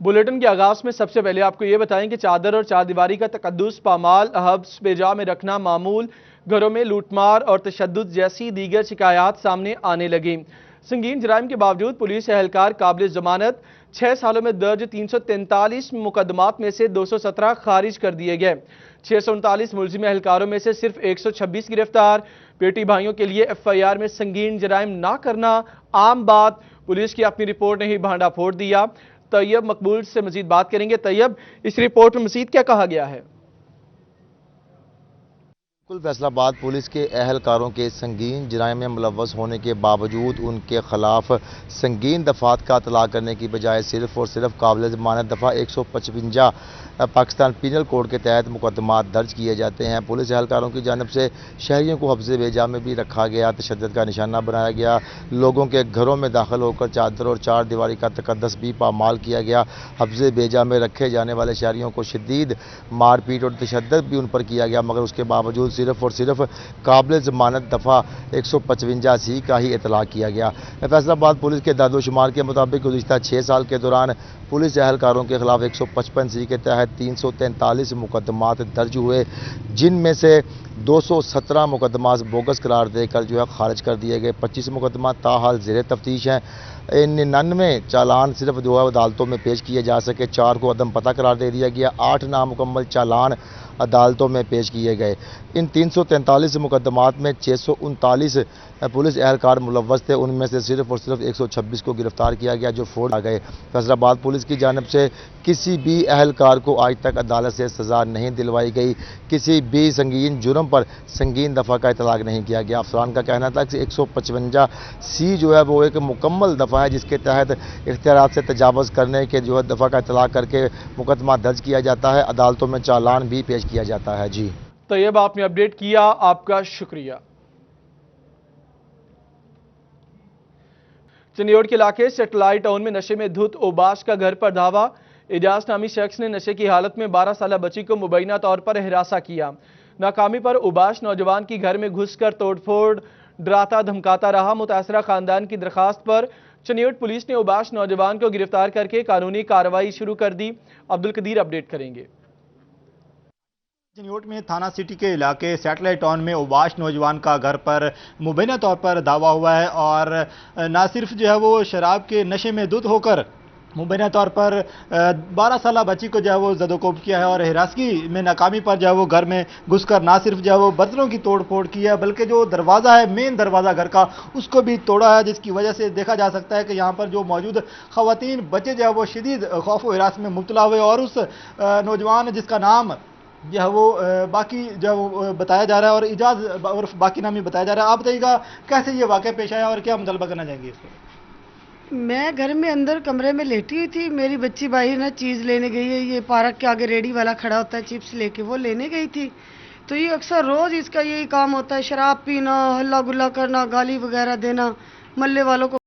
Bulletin के आगाज में सबसे पहले आपको ये बताएं कि चादर और चारदीवारी का तकद्दुस पामाल हब्स बेजा में रखना मामूल, घरों में लूटमार और तशद्दुद जैसी दीगर शिकायत सामने आने लगी। संगीन जराइम के बावजूद पुलिस एहलकार काबिल जमानत। 6 सालों में दर्ज 343 मुकदमात में से 217 खारिज कर दिए गए। 639 मुलजिम एहलकारों में से सिर्फ 126 गिरफ्तार। बेटी भाइयों के लिए FIR में संगीन जराइम ना करना आम बात, पुलिस की अपनी रिपोर्ट ने ही भांडा फोड़ दिया। तैयब मकबूल से मजीद बात करेंगे। तैयब, इस रिपोर्ट में मजीद क्या कहा गया है? बिल्कुल, फैसलाबाद पुलिस के एहलकारों के संगीन जराइम में मुलव्वस होने के बावजूद उनके खिलाफ संगीन दफात का इतलाक करने की बजाय सिर्फ और सिर्फ काबिल जमानत दफ़ा 155 पाकिस्तान पीनल कोड के तहत मुकदमा दर्ज किए जाते हैं। पुलिस एहलकारों की जानब से शहरियों को हफ्ज़े बेजा में भी रखा गया, तशद्दुद का निशाना बनाया गया, लोगों के घरों में दाखिल होकर चादर और चार दीवारी का तकद्दस भी पामाल किया गया। हफ्ज़े बेजा में रखे जाने वाले शहरियों को शदीद मारपीट और तशद्दुद भी उन पर किया गया, मगर उसके बावजूद सिर्फ और सिर्फ काबिल जमानत दफ़ा 155C का ही इतलाक किया गया। फैसलाबाद पुलिस के दादोशुमार के मुताबिक गुज़िश्ता 6 साल के दौरान पुलिस एहलकारों के खिलाफ 155C के तहत 343 मुकदमात दर्ज हुए, जिनमें से 217 मुकदमात बोगस करार देकर जो है खारिज कर दिए गए। 25 मुकदमा ताहाल ज़ेर तफ्तीश हैं। 99 चालान सिर्फ जो है अदालतों में पेश किए जा सके, 4 को अदम पता करार दे दिया गया, 8 नामुकम्मल चालान अदालतों में पेश किए गए। इन 343 मुकदमात में 639 पुलिस एहलकार मुलव्वस थे, उनमें से सिर्फ और सिर्फ 126 को गिरफ्तार किया गया जो फोड़ आ गए। फैसलाबाद पुलिस की जानब से किसी भी एहलकार को आज तक अदालत से सज़ा नहीं दिलवाई गई, किसी भी संगीन जुर्म पर संगीन दफ़ा का इतलाक नहीं किया गया। अफसरान का कहना था कि 155C जो है वो एक मुकम्मल दफ़ा है जिसके तहत इख्तियारात से तजावज़ करने के जो है दफ़ा का इतलाक करके मुकदमा दर्ज किया जाता है, अदालतों में चालान भी पेश किया जाता है। जी तैयब, आपने अपडेट किया, आपका शुक्रिया। चनियोड़ के इलाके सेटेलाइट टाउन में नशे में धुत ओबाश का घर पर धावा। एजाज नामी शख्स ने नशे की हालत में 12 साल बच्ची को मुबैना तौर पर हिरासा किया। नाकामी पर उबाश नौजवान की घर में घुसकर तोड़फोड़, डराता धमकाता रहा। मुतासरा खानदान की दरखास्त पर चनियोड़ पुलिस ने उबाश नौजवान को गिरफ्तार करके कानूनी कार्रवाई शुरू कर दी। अब्दुल कदीर अपडेट करेंगे। चनियोट में थाना सिटी के इलाके सैटेलाइट टाउन में उबाश नौजवान का घर पर मुबैना तौर पर दावा हुआ है और ना सिर्फ जो है वो शराब के नशे में धुत होकर मुबैना तौर पर 12 साल बच्ची को जो है वो जदोकोब किया है और हिरासगी में नाकामी पर जो है वो घर में घुसकर ना सिर्फ जो है वो बर्तनों की तोड़ फोड़ की है बल्कि जो दरवाज़ा है, मेन दरवाज़ा घर का, उसको भी तोड़ा है, जिसकी वजह से देखा जा सकता है कि यहाँ पर जो मौजूद ख़वातीन बच्चे जो है वो शदीद खौफ व हिरास में मुब्तला हुए और उस नौजवान जिसका नाम जो है वो बाकी जो वो बताया जा रहा है और इजाज और बाकी नामी बताया जा रहा है। आप बताइएगा कैसे ये वाक़या पेश आया और क्या मुतलबा करना चाहेंगे इसको? मैं घर में अंदर कमरे में लेटी हुई थी, मेरी बच्ची बाहर ना चीज़ लेने गई है, ये पार्क के आगे रेडी वाला खड़ा होता है चिप्स लेके, वो लेने गई थी। तो ये अक्सर रोज़ इसका यही काम होता है, शराब पीना, हल्ला गुल्ला करना, गाली वगैरह देना मोहल्ले वालों को।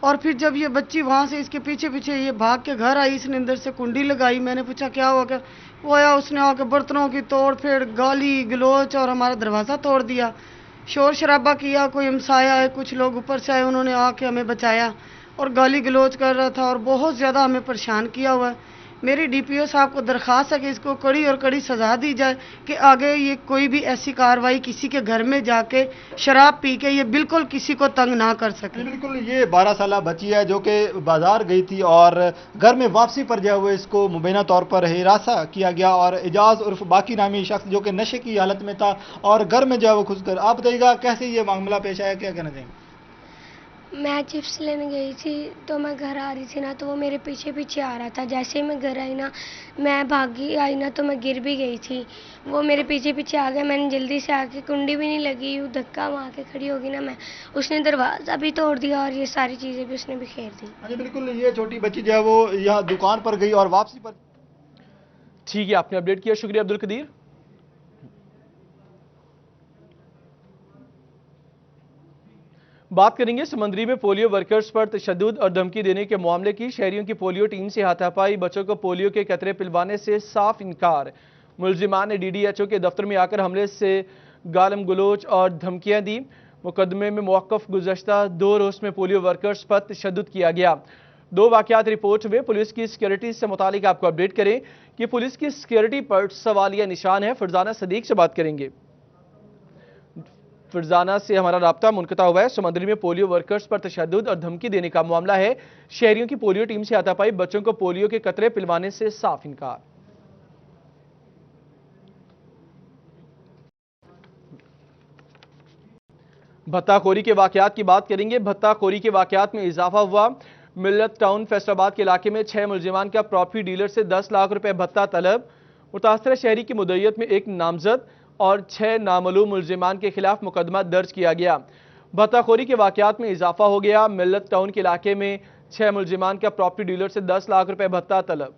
और फिर जब ये बच्ची वहाँ से इसके पीछे पीछे ये भाग के घर आई, इसने अंदर से कुंडी लगाई। मैंने पूछा क्या हुआ, क्या वो आया, उसने आके बर्तनों की तोड़ फेड़, गाली गलोच और हमारा दरवाज़ा तोड़ दिया, शोर शराबा किया। कोई हमसाया है, कुछ लोग ऊपर से आए, उन्होंने आके हमें बचाया और गाली गलोच कर रहा था और बहुत ज़्यादा हमें परेशान किया हुआ है। मेरी DPO साहब को दरख्वास्त है कि इसको कड़ी और कड़ी सज़ा दी जाए कि आगे ये कोई भी ऐसी कार्रवाई किसी के घर में जाके शराब पी के ये बिल्कुल किसी को तंग ना कर सके। बिल्कुल, ये 12 साल बच्ची है जो कि बाजार गई थी और घर में वापसी पर जो है इसको मुबैना तौर पर हिरासा किया गया और एजाज उर्फ बाकी नामी शख्स जो कि नशे की हालत में था और घर में जो है वो घुसकर। आप बताइएगा कैसे ये मामला पेश आया, क्या कहना चाहेंगे? मैं चिप्स लेने गई थी तो मैं घर आ रही थी ना, तो वो मेरे पीछे पीछे आ रहा था। जैसे ही मैं घर आई ना, मैं भागी आई ना, तो मैं गिर भी गई थी। वो मेरे पीछे पीछे आ गया, मैंने जल्दी से आके, कुंडी भी नहीं लगी, यूँ धक्का मार के खड़ी होगी ना मैं, उसने दरवाज़ा भी तोड़ दिया और ये सारी चीज़ें भी उसने बिखेर दी। हाँ जी बिल्कुल, ये छोटी बच्ची जो है वो यहाँ दुकान पर गई और वापसी पर। ठीक है, आपने अपडेट किया, शुक्रिया अब्दुल कदीर। बात करेंगे समंदरी में पोलियो वर्कर्स पर तशद्दुद और धमकी देने के मामले की। शहरियों की पोलियो टीम से हाथापाई, बच्चों को पोलियो के कतरे पिलवाने से साफ इनकार। मुलजिमान ने DDHO के दफ्तर में आकर हमले से गालम गलोच और धमकियां दी। मुकदमे में मौक़िफ़ गुज़श्ता 2 रोज़ में पोलियो वर्कर्स पर तशद्दुद किया गया। दो वाकयात रिपोर्ट हुए। पुलिस की सिक्योरिटी से मुतालिक आपको अपडेट करें कि पुलिस की सिक्योरिटी पर सवालिया निशान है। फरजाना सदीक से बात करेंगे। फरजाना से हमारा राब्ता मुनक़ता हुआ है। समंदरी में पोलियो वर्कर्स पर तशद्दुद और धमकी देने का मामला है। शहरियों की पोलियो टीम से हाथापाई, बच्चों को पोलियो के कतरे पिलवाने से साफ इनकार। भत्ताखोरी के वाकयात की बात करेंगे। भत्ताखोरी के वाकयात में इजाफा हुआ। मिल्लत टाउन फैसलाबाद के इलाके में 6 मुलजिमान का प्रॉपर्टी डीलर से 10 लाख रुपए भत्ता तलब। मुतासरा शहरी की मुद्दइयत में एक नामजद और 6 नामालूम मुलजिमान के खिलाफ मुकदमा दर्ज किया गया। भत्ताखोरी के वाकयात में इजाफा हो गया। मिल्लत टाउन के इलाके में 6 मुलजिमान का प्रॉपर्टी डीलर से 10 लाख रुपए भत्ता तलब।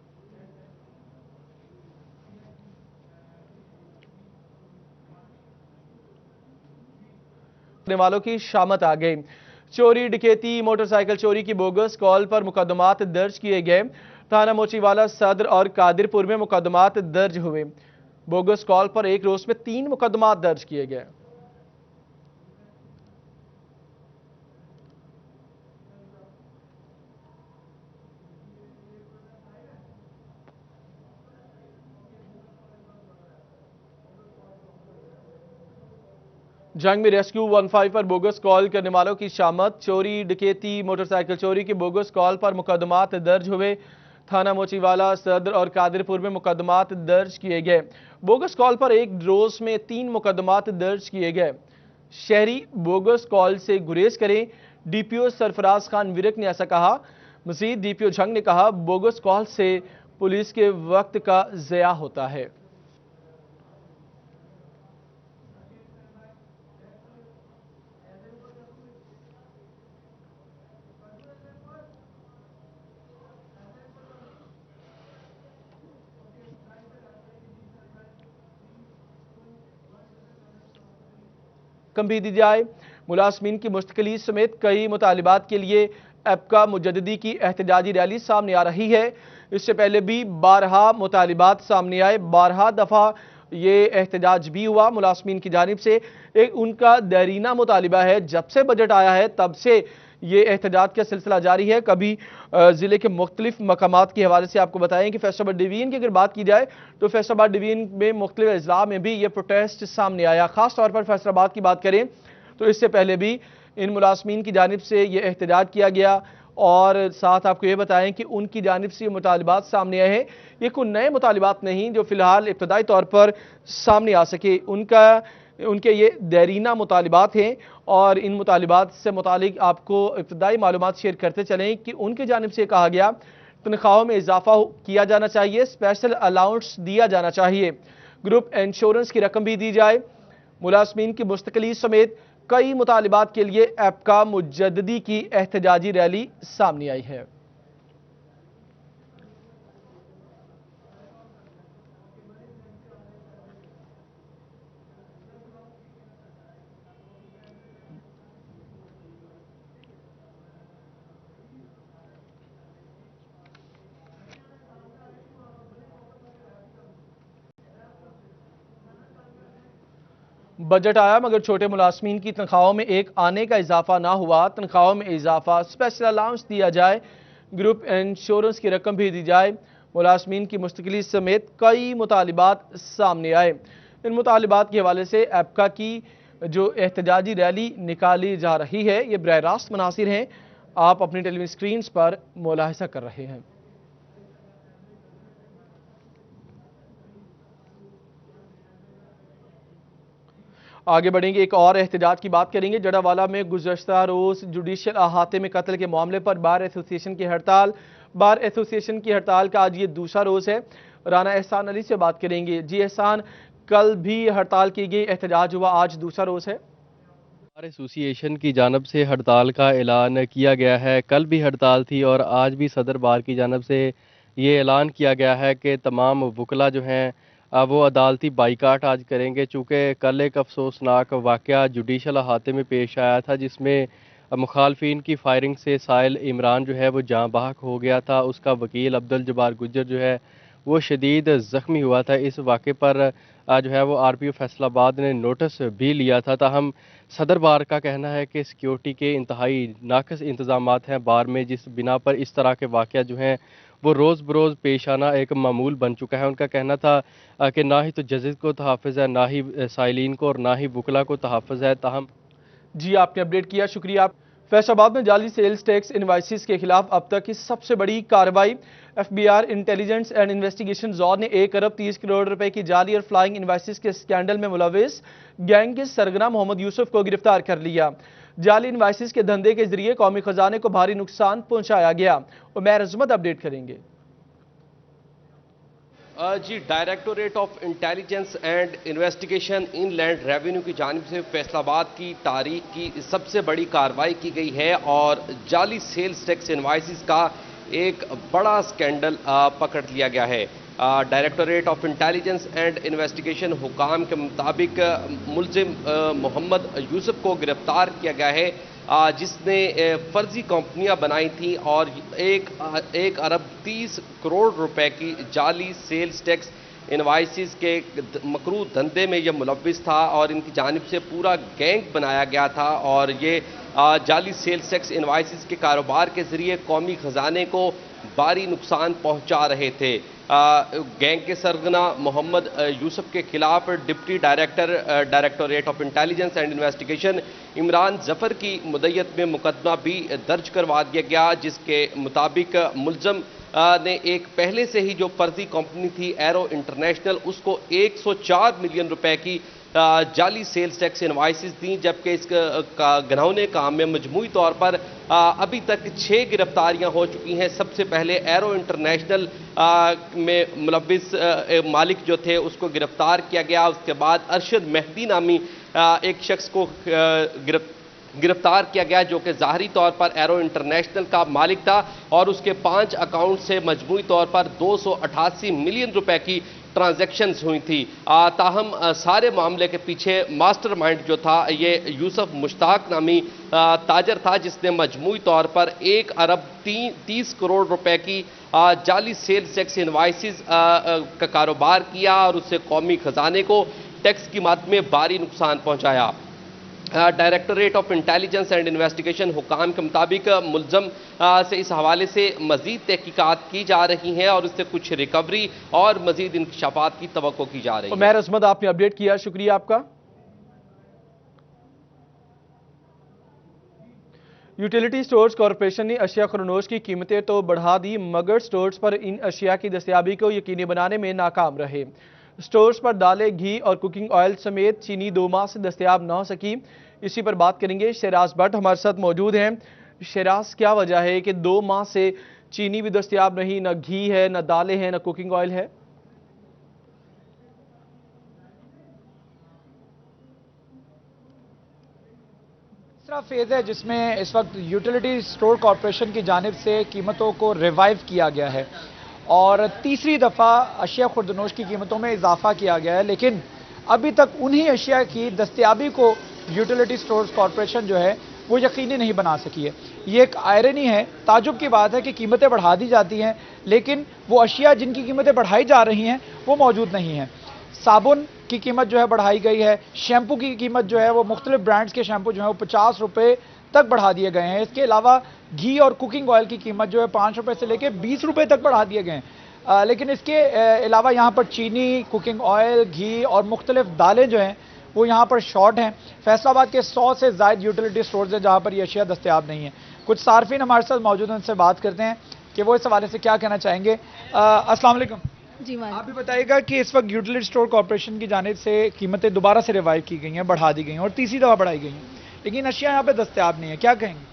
वालों की शामत आ गई। चोरी, डकैती, मोटरसाइकिल चोरी की बोगस कॉल पर मुकदमात दर्ज किए गए। थाना मोचीवाला, सदर और कादिरपुर में मुकदमात दर्ज हुए। बोगस कॉल पर एक रोज में 3 मुकदमात दर्ज किए गए। जंग में रेस्क्यू 15 पर बोगस कॉल करने वालों की शामत। चोरी, डकैती, मोटरसाइकिल चोरी की बोगस कॉल पर मुकदमात दर्ज हुए। थाना मोचीवाला, सदर और कादिरपुर में मुकदमात दर्ज किए गए। बोगस कॉल पर एक रोज में 3 मुकदमात दर्ज किए गए। शहरी बोगस कॉल से गुरेज करें, डीपीओ सरफराज खान विरक ने ऐसा कहा। मजीद डीपीओ जंग ने कहा, बोगस कॉल से पुलिस के वक्त का ज़या होता है। कम भी दी जाए। मुलाजमीन की मुस्तकिली समेत कई मुतालिबात के लिए एपका मुजद्दिदी की एहतजाजी रैली सामने आ रही है। इससे पहले भी 12 मुतालिबात सामने आए, 12 दफा ये एहतजाज भी हुआ मुलाजमीन की जानिब से। एक उनका देरीना मुतालिबा है, जब से बजट आया है तब से ये एहतजाज का सिलसिला जारी है। कभी ज़िले के मुख्तलिफ मकामात के हवाले से आपको बताएं कि फैसलाबाद डिवीजन की अगर बात की जाए तो फैसलाबाद डिवीजन में मुख्तलिफ अजला में भी ये प्रोटेस्ट सामने आया। खास तौर पर फैसलाबाद की बात करें तो इससे पहले भी इन मुलाजमीन की जानिब से ये एहतजाज किया गया। और साथ आपको ये बताएं कि उनकी जानिब से ये मुतालिबात सामने आए हैं। ये कोई नए मुतालिबात नहीं जो फिलहाल इब्तदाई तौर पर सामने आ सके। उनके ये देरीना मुतालिबात हैं और इन मुतालिबात से मुतालिक आपको इब्तदाई मालूमात शेयर करते चलें कि उनकी जानिब से कहा गया तनख्वाहों में इजाफा किया जाना चाहिए, स्पेशल अलाउंस दिया जाना चाहिए, ग्रुप इंश्योरेंस की रकम भी दी जाए। मुलाजमीन की मुस्तकिली समेत कई मुतालिबात के लिए एपका मुजद्दिदी की एहतजाजी रैली सामने आई है। बजट आया मगर छोटे मुलाजमीन की तनख्वाहों में एक आने का इजाफा ना हुआ। तनख्वाहों में इजाफा, स्पेशल अलाउंस दिया जाए, ग्रुप इंश्योरेंस की रकम भी दी जाए। मुलाजमीन की मुस्तकिली समेत कई मुतालिबात सामने आए। इन मुतालिबात के हवाले से एपका की जो एहतजाजी रैली निकाली जा रही है ये बराह रास्त मनासिर हैं, आप अपनी टेलीविजन स्क्रीन पर मुलाहिजा कर रहे हैं। आगे बढ़ेंगे, एक और एहतजाज की बात करेंगे। जड़ावाला में गुज़श्ता रोज जुडिशल अहाते में कत्ल के मामले पर बार एसोसिएशन की हड़ताल। बार एसोसिएशन की हड़ताल का आज ये दूसरा रोज है। राना एहसान अली से बात करेंगे। जी एहसान, कल भी हड़ताल की गई, एहतजाज हुआ, आज दूसरा रोज है। बार एसोसिएशन की जानब से हड़ताल का ऐलान किया गया है। कल भी हड़ताल थी और आज भी सदर बार की जानब से ये ऐलान किया गया है कि तमाम वकला जो हैं वो अदालती बाइकाट आज करेंगे। चूँकि कल एक अफसोसनाक वाक़या जुडिशल अहाते में पेश आया था जिसमें मुखालफिन की फायरिंग से साहिल इमरान जो है वो जाँ बहक हो गया था। उसका वकील अब्दुल जब्बार गुज्जर जो है वो शदीद ज़ख्मी हुआ था। इस वाक़े पर जो है वो आरपीओ फैसलाबाद ने नोटिस भी लिया था। ताहम सदर बार का कहना है कि सिक्योरिटी के इंतहाई नाक़िस इंतज़ामात हैं बार में, जिस बिना पर इस तरह के वाक़या जो हैं वो रोज़ बरोज़ पेश आना एक मामूल बन चुका है। उनका कहना था कि ना ही तो जजेस को तहफ़्फ़ुज़ है, ना ही साइलिन को और ना ही वकला को तहफ़्फ़ुज़ है। ताहम जी, आपने अपडेट किया, शुक्रिया। फैसलाबाद में जाली सेल्स टैक्स इनवाइसिस के खिलाफ अब तक की सबसे बड़ी कार्रवाई। FBR intelligence and investigation zone ने 1 अरब 30 करोड़ रुपए की जाली और फ्लाइंग इनवाइसिस के स्कैंडल में मुलविस गैंग के सरगना मोहम्मद यूसुफ को गिरफ्तार कर लिया। जाली इनवाइसिस के धंधे के जरिए कौमी खजाने को भारी नुकसान पहुंचाया गया। उमैर अजमत अपडेट करेंगे। जी, directorate of intelligence and investigation inland revenue की जानिब से फैसलाबाद की तारीख की सबसे बड़ी कार्रवाई की गई है और जाली सेल्स टैक्स इनवाइसिस का एक बड़ा स्कैंडल पकड़ लिया गया है। Directorate of intelligence and investigation हुकाम के मुताबिक मुलजिम मोहम्मद यूसुफ को गिरफ्तार किया गया है, जिसने फर्जी कंपनियां बनाई थी और 1 अरब 30 करोड़ रुपए की जाली सेल्स टैक्स इनवाइसिस के मकरू धंधे में यह मुलविस था और इनकी जानिब से पूरा गैंग बनाया गया था और ये जाली सेल्स टैक्स इनवाइसिस के कारोबार के जरिए कौमी खजाने को भारी नुकसान पहुंचा रहे थे। गैंग के सरगना मोहम्मद यूसुफ के खिलाफ deputy directorate of intelligence and investigation Imran Zafar की मुद्दत में मुकदमा भी दर्ज करवा दिया गया, जिसके मुताबिक मुलजम ने एक पहले से ही जो फर्जी कंपनी थी एरो इंटरनेशनल, उसको 104 मिलियन रुपए की जाली सेल्स टैक्स इनवाइसिस दी, जबकि इस घिनौने काम में मजमूई तौर पर अभी तक 6 गिरफ्तारियां हो चुकी हैं। सबसे पहले एरो इंटरनेशनल में मुलविस मालिक जो थे उसको गिरफ्तार किया गया। उसके बाद अरशद मेहदी नामी एक शख्स को गिरफ्तार किया गया जो कि ज़ाहरी तौर पर एरो इंटरनेशनल का मालिक था और उसके 5 अकाउंट से मजमूई तौर पर 288 मिलियन रुपए की ट्रांजैक्शंस हुई थी। ताहम सारे मामले के पीछे मास्टरमाइंड जो था ये यूसुफ मुश्ताक नामी ताजर था, जिसने मजमूई तौर पर 1 अरब 30 करोड़ रुपए की जाली सेल्स टैक्स इनवाइसिस का कारोबार किया और उससे कौमी खजाने को टैक्स की मद में भारी नुकसान पहुंचाया। Directorate of intelligence and investigation हुकाम के मुताबिक मुलजम से इस हवाले से मजीद तहकीकात की जा रही हैं और उससे कुछ रिकवरी और मजीद इंकशाफात की तवक्को की जा रही है। उमैर अजमत, आपने अपडेट किया, शुक्रिया आपका। यूटिलिटी स्टोर्स कॉरपोरेशन ने अशिया खरनोश की कीमतें तो बढ़ा दी, मगर स्टोर्स पर इन अशिया की दस्तयाबी को यकीनी बनाने में नाकाम रहे। स्टोर्स पर दालें, घी और कुकिंग ऑयल समेत चीनी 2 माह से दस्तयाब न हो सकी। इसी पर बात करेंगे। शहराज भट्ट हमारे साथ मौजूद हैं। शहराज, क्या वजह है कि 2 माह से चीनी भी दस्तयाब नहीं, न घी है, न दालें हैं, न कुकिंग ऑयल है? तीसरा फेज है जिसमें इस वक्त यूटिलिटी स्टोर कॉरपोरेशन की जानिब से कीमतों को रिवाइव किया गया है और तीसरी दफ़ा अशिया खुर्दनोश की कीमतों में इजाफा किया गया है, लेकिन अभी तक उन्हीं अशिया की दस्तयाबी को यूटिलिटी स्टोर्स कॉरपोरेशन जो है वो यकीनी नहीं बना सकी है। ये एक आयरनी है, ताजुब की बात है कि कीमतें बढ़ा दी जाती हैं लेकिन वो अशिया जिनकी कीमतें बढ़ाई जा रही हैं वो मौजूद नहीं हैं। साबुन की कीमत जो है बढ़ाई गई है, शैम्पू की कीमत जो है वो मुख्तलिफ ब्रांड्स के शैम्पू जो है वो 50 रुपये तक बढ़ा दिए गए हैं। इसके अलावा घी और कुकिंग ऑयल की कीमत जो है 5 रुपये से लेकर 20 रुपये तक बढ़ा दिए गए हैं। लेकिन इसके अलावा यहाँ पर चीनी, कुकिंग ऑयल, घी और मुख्तलिफ दालें जो हैं वो यहाँ पर शॉर्ट हैं। फैसलाबाद के 100 से ज़ायद यूटिलिटी स्टोर्स हैं जहाँ पर ये अशिया दस्तयाब नहीं है। कुछ सार्फिन हमारे साथ मौजूद हैं, उनसे बात करते हैं कि वो इस हवाले से क्या कहना चाहेंगे। अस्सलाम वालेकुम जी। आप भी बताइएगा कि इस वक्त यूटिलिटी स्टोर कॉरपोरेशन की जानिब से कीमतें दोबारा से रिवाइव की गई हैं, बढ़ा दी गई हैं और तीसरी दफ़ा बढ़ाई गई हैं, लेकिन अशिया यहाँ पे दस्तयाब नहीं है, क्या कहेंगे?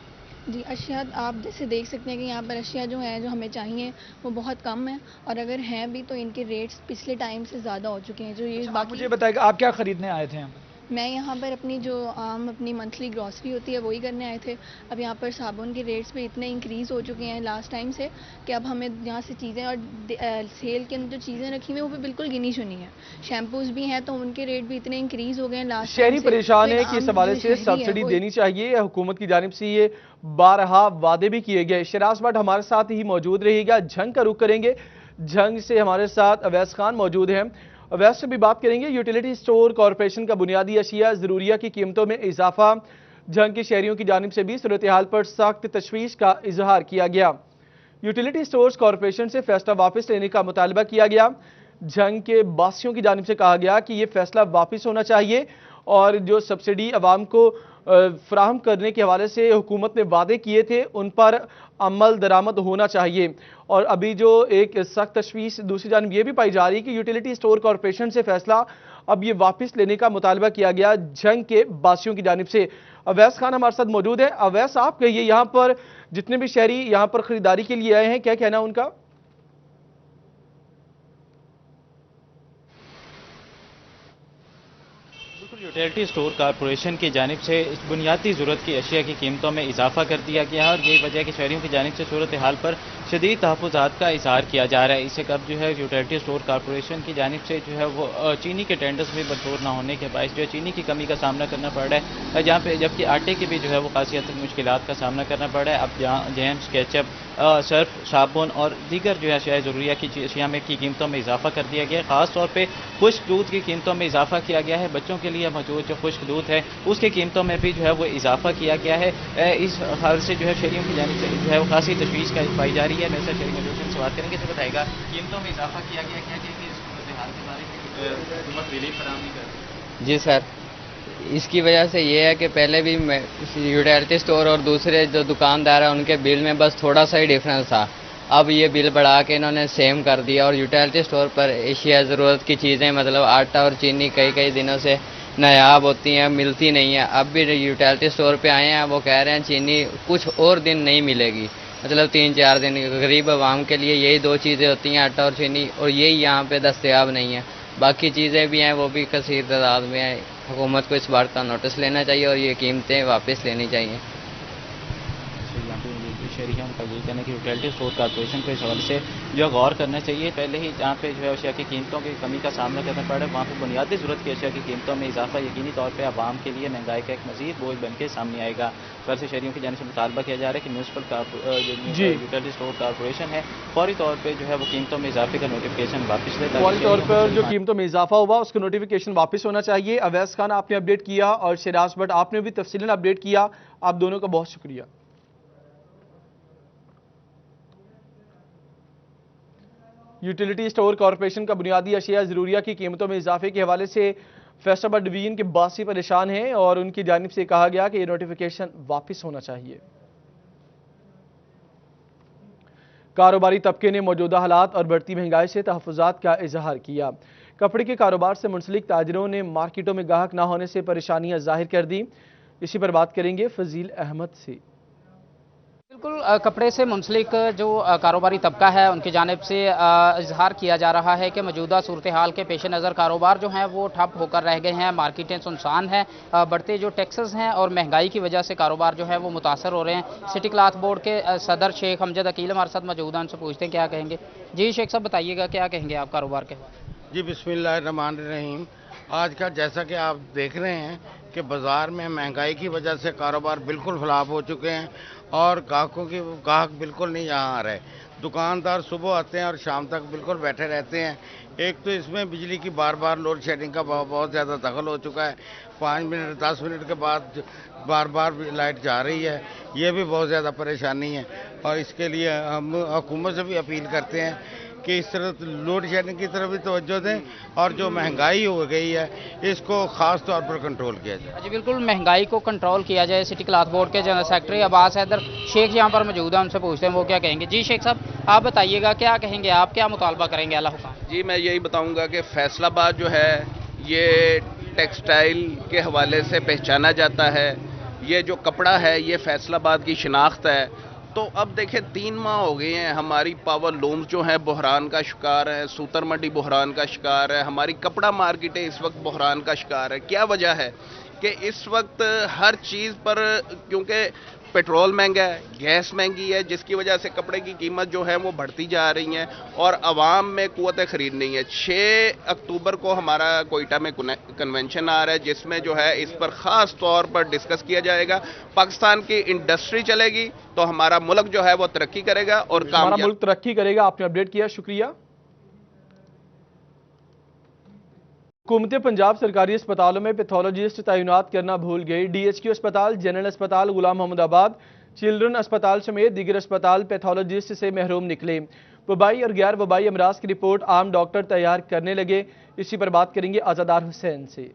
जी, अशिया आप जैसे देख सकते हैं कि यहाँ पर अशिया जो है जो हमें चाहिए वो बहुत कम है और अगर हैं भी तो इनके रेट्स पिछले टाइम से ज़्यादा हो चुके हैं। जो ये बाकी मुझे बताइएगा आप क्या खरीदने आए थे यहाँ पर? मैं यहाँ पर अपनी जो अपनी मंथली ग्रॉसरी होती है वही करने आए थे। अब यहाँ पर साबुन के रेट्स भी इतने इंक्रीज़ हो चुके हैं लास्ट टाइम से कि अब हमें यहाँ से चीज़ें और सेल के अंदर जो चीज़ें रखी हुई हैं वो भी बिल्कुल गिनी चुनी है। शैम्पूज़ भी हैं तो उनके रेट भी इतने इंक्रीज़ हो गए हैं लास्ट। शहरी परेशान है कि इस हवाले से सब्सिडी देनी चाहिए, हुकूमत की जानिब से ये बारहा वादे भी किए गए। शहराज भट्ट हमारे साथ ही मौजूद रहेगा। झंग का रुख करेंगे। झंग से हमारे साथ अवैस खान मौजूद हैं। अवैस से भी बात करेंगे। यूटिलिटी स्टोर कॉरपोरेशन का बुनियादी अशिया ज़रूरिया की कीमतों में इजाफा, झंग के शहरियों की जानिब से भी सूरत हाल पर सख्त तशवीश का इजहार किया गया। यूटिलिटी स्टोर्स कॉरपोरेशन से फैसला वापस लेने का मुतालबा किया गया। झंग के बासियों की जानिब से कहा गया कि यह फैसला वापस होना चाहिए और जो सब्सिडी अवाम को फ्राहम करने के हवाले से हुकूमत ने वादे किए थे उन पर अमल दरामद होना चाहिए। और अभी जो एक सख्त तशवीश दूसरी जानिब यह भी पाई जा रही है कि यूटिलिटी स्टोर कॉरपोरेशन से फैसला अब ये वापस लेने का मुतालबा किया गया झंग के बासियों की जानिब से। अवैस खान हमारे साथ मौजूद है। अवैस, आप कहिए, यहाँ पर जितने भी शहरी यहाँ पर खरीदारी के लिए आए हैं, क्या कहना उनका? यूटिलिटी स्टोर कॉरपोरेशन की जानिब से बुनियादी ज़रूरत की अशिया की कीमतों में इजाफा कर दिया गया है और यही वजह है कि शहरियों की जानिब से सूरत हाल पर शदीद तहफ़्फ़ुज़ात का इज़हार किया जा रहा है। इससे कब जो है यूटिलिटी स्टोर कॉरपोरेशन की जानिब से जो है वो चीनी के टेंडर्स भी बरतौर ना होने के बायस जो है चीनी की कमी का सामना करना पड़ रहा है, जहाँ पे जबकि आटे की भी जो है वो खासी हद तक मुश्किलात का सामना करना पड़ रहा है। अब जहाँ जैम्स, केचप, सर्फ, साबुन और दीगर जो है अशिया ज़रूरिया की अशिया में की कीमतों में इजाफा कर दिया गया है। ख़ास तौर पर खुश्क दूध की कीमतों में इजाफा किया गया है। बच्चों के लिए मौजूद जो खुश्क दूध है उसकी कीमतों में भी जो है वो इजाफा किया गया है। इस हाल से जो है शहरियों की जानिब से जो है वो खासी तशवीश का पाई जा रही है। मेरे साथ शहरी मौजूद से बात करेंगे, तो बताएगा कीमतों में इजाफा किया गया, क्या कहेंगे इस सूरत हाल के बारे में, हुकूमत रिलीफ फराहम नहीं कर रही? जी सर, इसकी वजह से ये है कि पहले भी यूटिलिटी स्टोर और दूसरे जो दुकानदार हैं उनके बिल में बस थोड़ा सा ही डिफरेंस था। अब ये बिल बढ़ा के इन्होंने सेम कर दिया और यूटिलिटी स्टोर पर एशिया ज़रूरत की चीज़ें मतलब आटा और चीनी कई दिनों से नायाब होती हैं, मिलती नहीं है। अब भी यूटिलिटी स्टोर पे आए हैं, वो कह रहे हैं चीनी कुछ और दिन नहीं मिलेगी, मतलब 3-4 दिन। गरीब आवाम के लिए यही 2 चीज़ें होती हैं, आटा और चीनी, और यही यहाँ पे दस्तयाब नहीं है। बाकी चीज़ें भी हैं वो भी कसीर तादाद में हैं। हुकूमत को इस बात का नोटिस लेना चाहिए और ये कीमतें वापस लेनी चाहिए। शहरी है उनका यही कहना है कि यूटिलिटी स्टोर कॉरपोरेशन को इस हवाले से जो गौर करना चाहिए। पहले ही जहाँ पे जो है अशिया की कीमतों की कमी का सामना करना पड़ रहा है, वहाँ पर बुनियादी ज़रूरत की अशिया की कीमतों में इजाफा यकीनी तौर पर आवाम के लिए महंगाई का एक मज़ीद बोझ बन के सामने आएगा। वैसे शहरियों की जानिब से मुतालबा किया जा रहा है कि म्यूनसिपल यूटिलिटी स्टोर कॉरपोरेशन है फौरी तौर पर जो है वो कीमतों में इजाफे का नोटिफिकेशन वापस लेता है। फौरी तौर पर जो कीमतों में इजाफा हुआ उसका नोटिफिकेशन वापस होना चाहिए। अवैस खान आपने अपडेट किया और शहराज भट्ट आपने भी तफसीलन अपडेट किया, आप दोनों का बहुत शुक्रिया। यूटिलिटी स्टोर कॉरपोरेशन का बुनियादी अशिया ज़रूरिया की कीमतों में इजाफे के हवाले से फैसलाबाद डिवीजन के बासी परेशान हैं और उनकी जानिब से कहा गया कि यह नोटिफिकेशन वापस होना चाहिए। कारोबारी तबके ने मौजूदा हालात और बढ़ती महंगाई से तहफ़्फ़ुज़ात का इजहार किया। कपड़े के कारोबार से मुंसलिक ताजिरों ने मार्केटों में गाहक ना होने से परेशानियां जाहिर कर दी। इसी पर बात करेंगे फजील अहमद से। बिल्कुल, कपड़े से मुंसलिक जो कारोबारी तबका है उनकी जानिब से इजहार किया जा रहा है कि मौजूदा सूरत हाल के पेश नज़र कारोबार जो हैं वो ठप होकर रह गए हैं, मार्केटें सुनसान हैं। बढ़ते जो टैक्सेस हैं और महंगाई की वजह से कारोबार जो है वो मुतासर हो रहे हैं। सिटी क्लॉथ बोर्ड के सदर शेख हमजद अकील हमारे साथ मौजूद हैं, उनसे पूछते हैं क्या कहेंगे। जी शेख साहब, बताइएगा क्या कहेंगे आप कारोबार के? जी बिस्मिल्लाहिर्रहमानिर्रहीम। आज का जैसा कि आप देख रहे हैं कि बाज़ार में महंगाई की वजह से कारोबार बिल्कुल फ़्लॉप हो चुके हैं और गाहक बिल्कुल नहीं यहाँ आ रहे। दुकानदार सुबह आते हैं और शाम तक बिल्कुल बैठे रहते हैं। एक तो इसमें बिजली की बार लोड शेडिंग का बहुत ज़्यादा दखल हो चुका है। 5 मिनट 10 मिनट के बाद बार लाइट जा रही है, ये भी बहुत ज़्यादा परेशानी है। और इसके लिए हम हुकूमत से भी अपील करते हैं कि इस तरह लोड शेडिंग की तरफ भी तवज्जो दें और जो महंगाई हो गई है इसको ख़ास तौर पर कंट्रोल किया जाए। जी बिल्कुल, महंगाई को कंट्रोल किया जाए। सिटी क्लॉथ बोर्ड के जनरल सेक्रेटरी अब्बास हैदर शेख यहाँ पर मौजूद है, उनसे पूछते हैं वो क्या कहेंगे। जी शेख साहब, आप बताइएगा क्या कहेंगे, आप क्या मुतालबा करेंगे आला हुकाम? जी मैं यही बताऊँगा कि फैसलाबाद जो है ये टेक्सटाइल के हवाले से पहचाना जाता है। ये जो कपड़ा है ये फैसलाबाद की शिनाख्त है। तो अब देखें 3 माह हो गए हैं, हमारी पावर लूम्स जो हैं बहरान का शिकार है, सूतर मंडी बहरान का शिकार है, हमारी कपड़ा मार्केटें इस वक्त बहरान का शिकार है। क्या वजह है कि इस वक्त हर चीज़ पर, क्योंकि पेट्रोल महंगा है, गैस महंगी है, जिसकी वजह से कपड़े की कीमत जो है वो बढ़ती जा रही है और आवाम में क़ुव्वत ख़रीद नहीं है। 6 अक्टूबर को हमारा कोयटा में कन्वेंशन आ रहा है जिसमें जो है इस पर ख़ास तौर पर डिस्कस किया जाएगा। पाकिस्तान की इंडस्ट्री चलेगी तो हमारा मुल्क जो है वो तरक्की करेगा और हमारा मुल्क तरक्की करेगा। आपने अपडेट किया, शुक्रिया। हुकूमत पंजाब सरकारी अस्पतालों में पैथोलॉजिस्ट तैनात करना भूल गई। DHQ अस्पताल, जनरल अस्पताल गुलाम मोहम्मदाबाद, चिल्ड्रन अस्पताल समेत दीगर अस्पताल पैथोलॉजिस्ट से महरूम निकले। वबाई और गैर वबाई अमराज की रिपोर्ट आम डॉक्टर तैयार करने लगे। इसी पर बात करेंगे आज़ादार हुसैन से।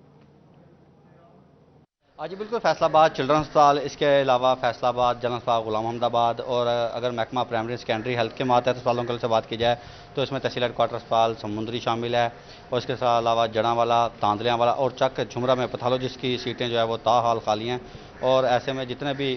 जी बिल्कुल, फैसलाबाद चिल्ड्रन अस्पताल, इसके अलावा फैसलाबाद जनरल अस्पताल गुलाम मोहम्मदाबाद और अगर महकमा प्राइमरी सेकेंडरी हेल्थ के मातहत अस्पतालों से बात की जाए तो इसमें तहसील हेडक्वार्टर अस्पताल समुंदरी शामिल है और इसके अलावा जड़ांवाला, तांदलियां वाला और चक झुमरा में पैथोलॉजिस्ट की सीटें जो है वो ताहाल खाली हैं। और ऐसे में जितने भी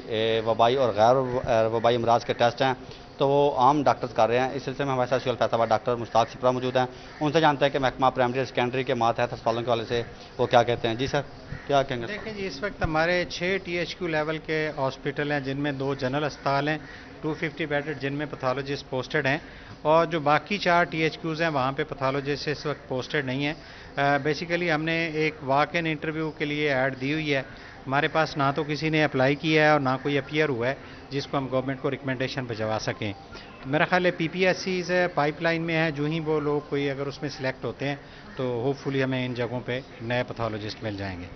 वबाई और गैर वबाई अमराज के टेस्ट हैं तो वो आम डॉक्टर्स कर रहे हैं। इस सिलसिले में हमारे साथ सिविल फैसलाबाद डॉक्टर मुश्ताक सिपरा मौजूद हैं। उनसे जानते हैं कि महकमा प्राइमरी सेकेंडरी के मातहत अस्पतालों के वाले से वो क्या कहते हैं। जी सर, क्या कहेंगे? देखिए जी, इस वक्त हमारे 6 THQ लेवल के हॉस्पिटल हैं जिनमें 2 जनरल अस्पताल हैं, 250 बेडेड जिनमें पैथोलॉजिस्ट पोस्टेड हैं और जो बाकी 4 THQs हैं वहाँ पे पैथोलॉजिस्ट इस वक्त पोस्टेड नहीं है। बेसिकली हमने एक वॉक इन इंटरव्यू के लिए ऐड दी हुई है। हमारे पास ना तो किसी ने अप्लाई किया है और ना कोई अपीयर हुआ है जिसको हम गवर्नमेंट को रिकमेंडेशन भिजवा सकें। तो मेरा ख्याल है PPSCs पाइपलाइन में है, जो ही वो लोग कोई अगर उसमें सिलेक्ट होते हैं तो होपफुली हमें इन जगहों पे नए पैथोलॉजिस्ट मिल जाएंगे।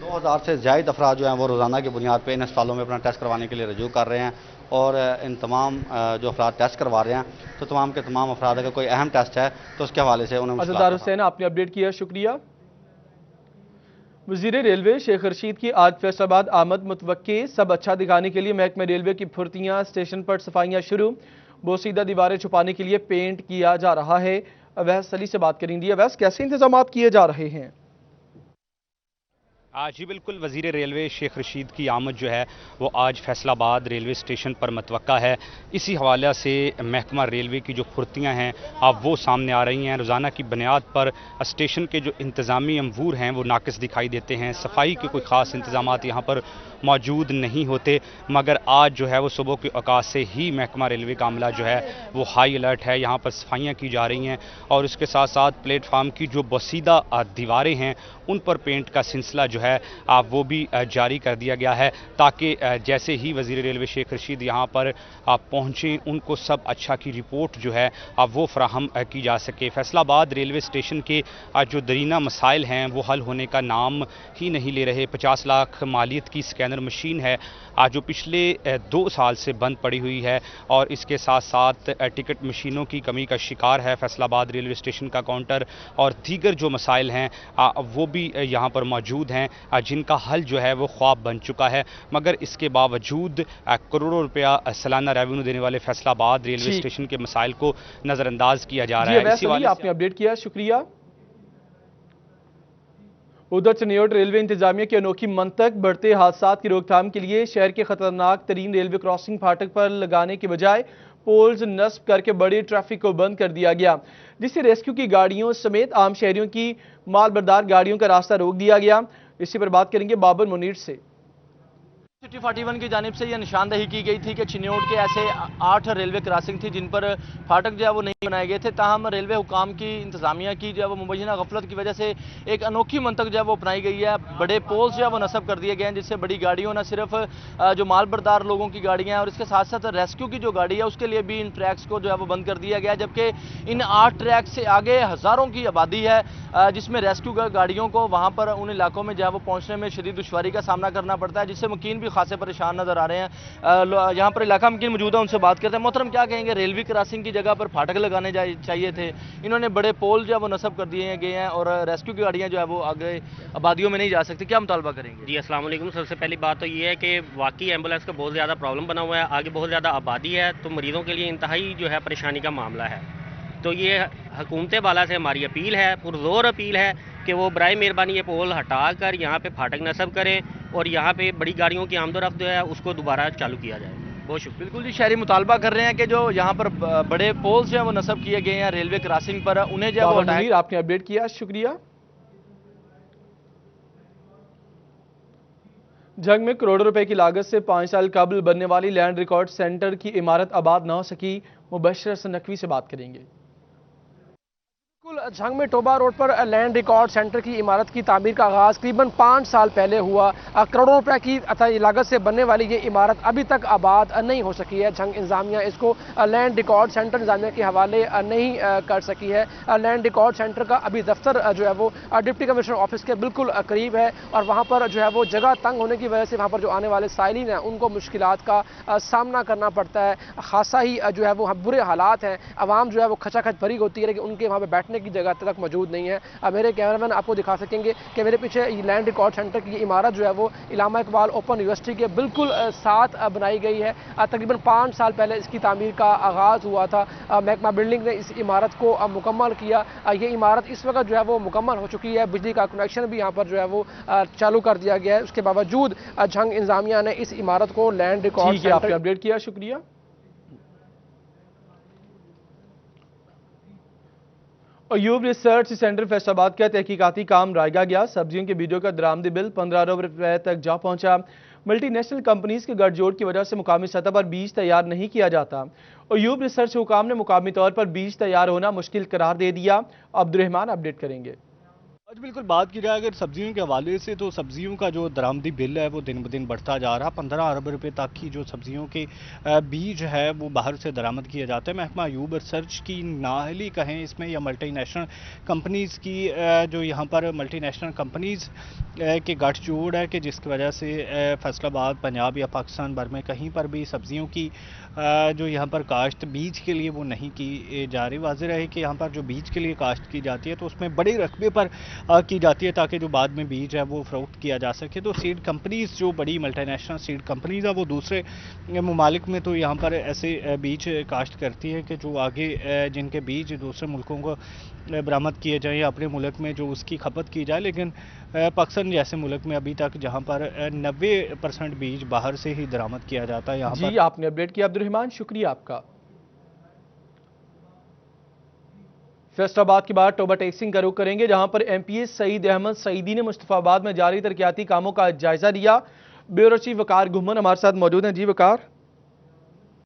2000 से ज़्यादा अफराद जो हैं वो रोज़ाना की बुनियाद पर इन अस्पतालों में अपना टेस्ट करवाने के लिए रजू कर रहे हैं और इन तमाम जो अफराद टेस्ट करवा रहे हैं तो तमाम के तमाम अफराद अगर कोई अहम टेस्ट है तो उसके हवाले से उन्हें। आज़ादार हुसैन, आपने अपडेट किया, शुक्रिया। वज़ीर रेलवे शेख रशीद की आज फैसलाबाद आमद मुतवक्के। सब अच्छा दिखाने के लिए महकमे रेलवे की फुर्तियाँ, स्टेशन पर सफाइयाँ शुरू, बोसीदा दीवारें छुपाने के लिए पेंट किया जा रहा है। अवैस अली से बात करेंगे। अवैस, कैसे इंतजाम किए जा रहे हैं? जी बिल्कुल, वज़ीर रेलवे शेख रशीद की आमद जो है वो आज फैसलाबाद रेलवे स्टेशन पर मुतवक्का है। इसी हवाले से महकमा रेलवे की जो फुर्तियाँ हैं अब वो सामने आ रही हैं। रोज़ाना की बुनियाद पर स्टेशन के जो इंतज़ामी अमूर हैं वो नाकिस दिखाई देते हैं। सफाई के कोई ख़ास इंतज़ाम यहाँ पर मौजूद नहीं होते, मगर आज जो है वो सुबह के औकात से ही महकमा रेलवे का अमला जो है वो हाई अलर्ट है। यहाँ पर सफाइयाँ की जा रही हैं और इसके साथ साथ प्लेटफार्म की जो बोसीदा दीवारें हैं उन पर पेंट का सिलसिला जो है वो भी जारी कर दिया गया है ताकि जैसे ही वज़ीर रेलवे शेख रशीद यहाँ पर पहुँचें उनको सब अच्छा की रिपोर्ट जो है वो फराहम की जा सके। फैसलाबाद रेलवे स्टेशन के जो दरीना मसाइल हैं वो हल होने का नाम ही नहीं ले रहे। 50 लाख मालियत की स्कैनर मशीन है जो पिछले 2 साल से बंद पड़ी हुई है और इसके साथ साथ टिकट मशीनों की कमी का शिकार है फैसलाबाद रेलवे स्टेशन का काउंटर और दीगर जो मसाइल हैं वो भी यहाँ पर मौजूद हैं जिनका हल जो है वो ख्वाब बन चुका है। मगर इसके बावजूद करोड़ों रुपया सालाना रेवेन्यू देने वाले फैसलाबाद रेलवे स्टेशन के मसाइल को नज़रअंदाज किया जा रहा है। इसी वाले आपने अपडेट किया, शुक्रिया। उधर चनियोट रेलवे इंतजामिया की अनोखी मंतक। बढ़ते हादसात की रोकथाम के लिए शहर के खतरनाक तरीन रेलवे क्रॉसिंग फाटक पर लगाने के बजाय पोल्स नस्ब करके बड़ी ट्रैफिक को बंद कर दिया गया, जिससे रेस्क्यू की गाड़ियों समेत आम शहरियों की मालबरदार गाड़ियों का रास्ता रोक दिया गया। इसी पर बात करेंगे बाबर मुनीर से। सिटी 41 की जानिब से यह निशानदही की गई थी कि चिन्योट के ऐसे 8 रेलवे क्रॉसिंग थी जिन पर फाटक जो है वो नहीं बनाए गए थे। ताहम रेलवे हुकाम की इंतजामिया की जो है वो मुबैना गफलत की वजह से एक अनोखी मंतक जो है वो अपनाई गई है। बड़े पोल्स जो है वो नस्ब कर दिए गए हैं जिससे बड़ी गाड़ियों न सिर्फ जो मालबरदार लोगों की गाड़ियाँ हैं और इसके साथ साथ रेस्क्यू की जो गाड़ी है उसके लिए भी इन ट्रैक्स को जो है वो बंद कर दिया गया। जबकि इन 8 ट्रैक से आगे हज़ारों की आबादी है जिसमें रेस्क्यू गाड़ियों को वहाँ पर उन इलाकों में जो है वो पहुँचने में शदीद दुश्वारी का सामना करना पड़ता है, जिससे मुकीन भी खासे परेशान नजर आ रहे हैं। यहाँ पर इलाका मुकीन मौजूद है, उनसे बात करते हैं। मोहतरम, क्या कहेंगे? रेलवे क्रॉसिंग की जगह पर फाटक लगाने चाहिए थे, इन्होंने बड़े पोल जो है वो नस्ब कर दिए गए हैं और रेस्क्यू की गाड़ियाँ जो है वो आगे आबादियों में नहीं जा सकती, क्या मुतालबा करेंगे? जी अस्सलाम वालेकुम। सबसे पहली बात तो ये है कि वाकई एम्बुलेंस का बहुत ज़्यादा प्रॉब्लम बना हुआ है, आगे बहुत ज़्यादा आबादी है तो मरीज़ों के लिए इंतहाई जो है परेशानी का मामला है। तो ये हुकूमत वाला से हमारी अपील है, पुरजोर अपील है कि वो बराए मेहरबानी ये पोल हटा कर यहाँ पे फाटक नस्ब करें और यहाँ पे बड़ी गाड़ियों की आमदोरफ्त जो है उसको दोबारा चालू किया जाए। बहुत शुक्रिया। बिल्कुल जी, शहरी मुतालबा कर रहे हैं कि जो यहाँ पर बड़े पोल्स जो है वो नस्ब किए गए हैं रेलवे क्रॉसिंग पर, उन्हें जो है वो हटाएं। आपने अपडेट किया, शुक्रिया। जंग में करोड़ों रुपए की लागत से 5 साल कबल बनने वाली लैंड रिकॉर्ड सेंटर की इमारत आबाद न हो सकी। मुबशर सनकवी से बात करेंगे। बिल्कुल, झंग में टोबा रोड पर लैंड रिकॉर्ड सेंटर की इमारत की तामीर का आगाज़ करीबन 5 साल पहले हुआ। करोड़ों रुपए की लागत से बनने वाली ये इमारत अभी तक आबाद नहीं हो सकी है। झंग इंतजामिया इसको लैंड रिकॉर्ड सेंटर इंतजामिया के हवाले नहीं कर सकी है। लैंड रिकॉर्ड सेंटर का अभी दफ्तर जो है वो डिप्टी कमिश्नर ऑफिस के बिल्कुल करीब है और वहाँ पर जो है वो जगह तंग होने की वजह से वहाँ पर जो आने वाले साइलिन हैं उनको मुश्किलात का सामना करना पड़ता है। खासा ही जो है वो बुरे हालात हैं, आवाम जो है वो खचाखच भरी होती है, लेकिन उनके वहाँ पर बैठने की जगह तक मौजूद नहीं है। मेरे कैमरामैन आपको दिखा सकेंगे कि मेरे पीछे लैंड रिकॉर्ड सेंटर की इमारत जो है वो इलामा इकबाल ओपन यूनिवर्सिटी के बिल्कुल साथ बनाई गई है। तकरीबन 5 साल पहले इसकी तामीर का आगाज़ हुआ था। महकमा बिल्डिंग ने इस इमारत को मुकम्मल किया। ये इमारत इस वक्त जो है वो मुकम्मल हो चुकी है, बिजली का कनेक्शन भी यहाँ पर जो है वो चालू कर दिया गया है। उसके बावजूद झंग इंतजामिया ने इस इमारत को लैंड रिकॉर्ड सेंटर अपडेट किया। शुक्रिया। अयूब रिसर्च सेंटर फैसलाबाद का तहकीकाती काम रायगा गया। सब्जियों के बीजों का दरामदी बिल 15 अरब रुपए तक जा पहुंचा। मल्टीनेशनल कंपनीज के गठजोड़ की वजह से मुकामी सतह पर बीज तैयार नहीं किया जाता। अयूब रिसर्च हुकाम ने मुकामी तौर पर बीज तैयार होना मुश्किल करार दे दिया। अब्दुर्रहमान अपडेट करेंगे। आज बिल्कुल बात की जाए अगर सब्जियों के हवाले से तो सब्जियों का जो दरामदी बिल है वो दिन ब दिन बढ़ता जा रहा। 15 अरब रुपए तक की जो सब्जियों के बीज है वो बाहर से दरामद किया जाता है। महकमा अयूब रिसर्च की नाअहली कहें इसमें या मल्टीनेशनल कंपनीज़ की जो यहाँ पर मल्टीनेशनल कंपनीज़ के गठजोड़ है कि जिसकी वजह से फैसलाबाद, पंजाब या पाकिस्तान भर में कहीं पर भी सब्जियों की जो यहाँ पर काश्त बीज के लिए वो नहीं की जा रही। वाज़ेह रहे कि यहाँ पर जो बीज के लिए काश्त की जाती है तो उसमें बड़े रकबे पर की जाती है ताकि जो बाद में बीज है वो फ़रोख्त किया जा सके। तो सीड कंपनीज़ जो बड़ी मल्टीनेशनल सीड कंपनीज़ है वो दूसरे ममालिक में तो यहाँ पर ऐसे बीज काश्त करती है कि जो आगे जिनके बीज दूसरे मुल्कों को बरामद किए जाएँ या अपने मुल्क में जो उसकी खपत की जाए। लेकिन पाकिस्तान जैसे मुल्क में अभी तक जहाँ पर 90% बीज बाहर से ही दरामद किया जाता है। यहाँ जी आपने अपडेट किया अब्दुर्रहमान, शुक्रिया आपका। फैसलाबाद के बाद टोबा टेक्सिंग का रुख करेंगे, जहां पर एमपीए सईद अहमद सईदी ने मुस्तफाबाद में जारी तरक्याती कामों का जायजा लिया। ब्यूरो चीफ वकार घुमन हमारे साथ मौजूद हैं। जी वकार।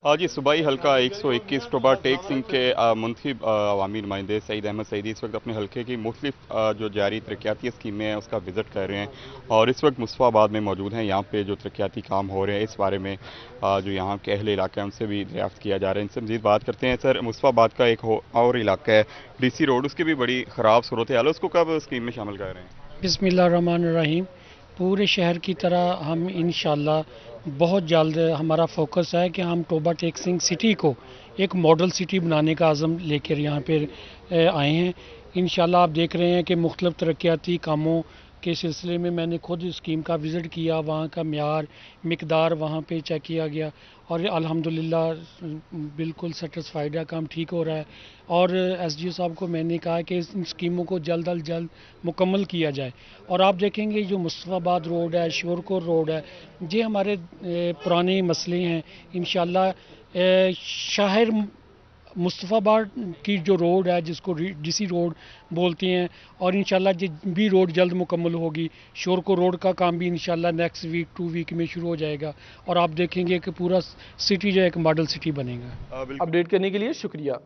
आज सूबाई हल्का 121 टोबा टेक्सिंग के मुंतखब अवामी नुमाइंदे सईद अहमद सईदी इस वक्त अपने हल्के की मुख्तलिफ जो जारी तरक्याती स्कीमें हैं उसका विजिट कर रहे हैं और इस वक्त मुस्तफाबाद में मौजूद हैं। यहाँ पे जो तरक्याती काम हो रहे हैं इस बारे में जो यहाँ के अहले इलाका है उनसे भी दरियाफ्त किया जा रहा है। इनसे मज़ीद बात करते हैं। सर, मुस्तफाबाद का एक और इलाका है DC रोड, उसकी भी बड़ी ख़राब सूरत हाल है, उसको कब स्कीम में शामिल कर रहे हैं? बिस्मिल्लाहिर्रहमानिर्रहीम। पूरे शहर की तरह हम इंशाल्लाह बहुत जल्द हमारा फोकस है कि हम टोबा टेक्सिंग सिटी को एक मॉडल सिटी बनाने का आज़म लेकर यहाँ पर आए हैं। इंशाल्लाह आप देख रहे हैं कि मुख्तलिफ तरक्याती कामों के सिलसिले में मैंने खुद स्कीम का विज़िट किया, वहाँ का म्यार मिकदार वहाँ पे चेक किया गया और अल्हम्दुलिल्लाह बिल्कुल सेटिस्फाइड है, काम ठीक हो रहा है। और SDO साहब को मैंने कहा कि इन स्कीमों को जल्द अज जल्द मुकम्मल किया जाए। और आप देखेंगे जो मुस्तफाबाद रोड है, शोरकोर रोड है, ये हमारे पुराने मसले हैं। इंशाल्लाह शहर मुस्तफाबाद की जो रोड है जिसको DC रोड बोलते हैं और इंशाल्लाह ये भी रोड जल्द मुकम्मल होगी। शोरको रोड का काम भी इंशाल्लाह नेक्स्ट वीक 2 वीक में शुरू हो जाएगा और आप देखेंगे कि पूरा सिटी जो एक मॉडल सिटी बनेगा। अपडेट करने के लिए शुक्रिया।